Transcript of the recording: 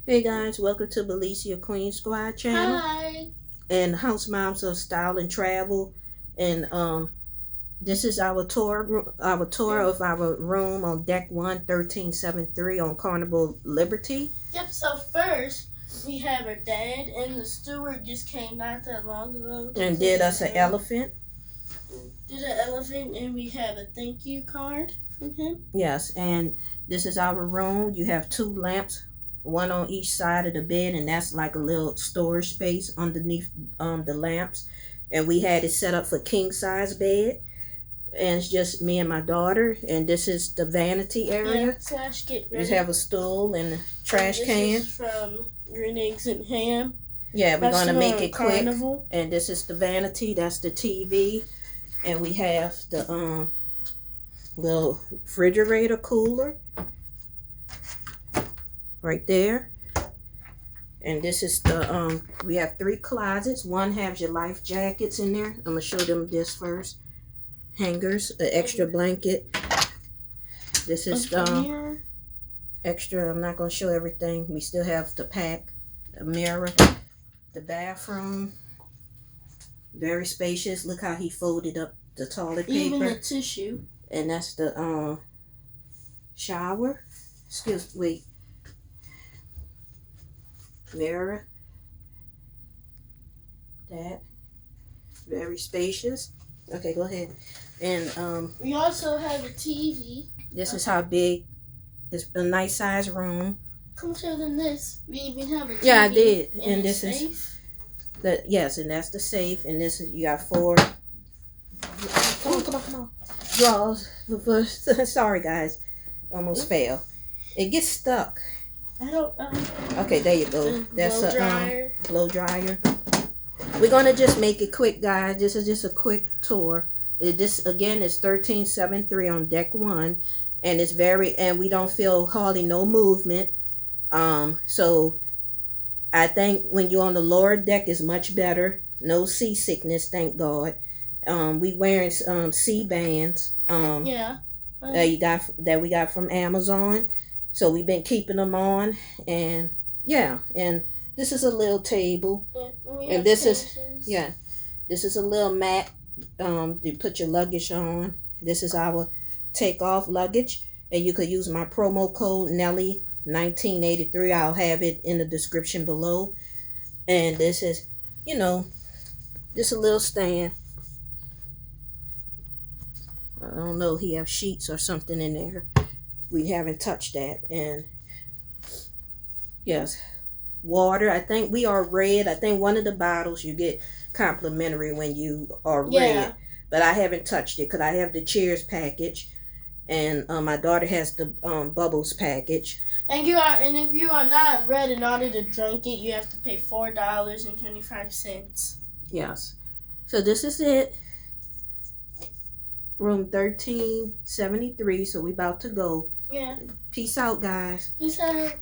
Hey guys, welcome to Belicia Queen Squad channel. Hi. And House Moms of Style and Travel. And this is our tour of our room on deck 1, 1373 on Carnival Liberty. Yep, so first we have our dad, and the steward just came not that long ago. And did us an elephant. Did an elephant, and we have a thank you card from him. Yes, and this is our room. You have 2 lamps, one on each side of the bed, and that's like a little storage space underneath the lamps. And we had it set up for king size bed, and it's just me and my daughter. And this is the vanity area. Yeah, / get ready. You have a stool and a trash can. This is from Green Eggs and Ham. Yeah, we're gonna make it quick. Carnival. And this is the vanity. That's the TV, and we have the little refrigerator cooler right there. And this is the we have 3 closets. One has your life jackets in there. I'm gonna show them this first. Hangers, an extra blanket. This is extra. I'm not gonna show everything. We still have the pack, a mirror, the bathroom. Very spacious. Look how he folded up the toilet paper. Even the tissue. And that's the shower. Wait. Mirror. That. Very spacious. Okay, go ahead. And we also have a TV. This is how big. It's a nice size room. Come show them this. We even have a TV. Yeah, I did. And this is safe. Yes, and that's the safe. And this is, you got 4. Come on. Drawers. Sorry, guys. Almost fell. It gets stuck. I don't. Okay, there you go. That's blow dryer. Blow dryer. We're gonna just make it quick, guys. This is just a quick tour. This again is 1373 on deck 1, and it's and we don't feel hardly no movement. So I think when you're on the lower deck is much better. No seasickness, thank God. We wearing sea bands. Yeah. That we got from Amazon. So we've been keeping them on, and yeah, and this is a little table, and this is a little mat to put your luggage on. This is our takeoff luggage, and you could use my promo code Nelly 1983. I'll have it in the description below. And this is, just a little stand. I don't know, he have sheets or something in there. We haven't touched that. And yes, water. I think we are red. I think one of the bottles you get complimentary when you are red. But I haven't touched it because I have the Cheers package, and my daughter has the Bubbles package. And if you are not red in order to drink it, you have to pay $4.25. Yes. So this is it. Room 1373. So we about to go. Yeah. Peace out, guys. Peace out.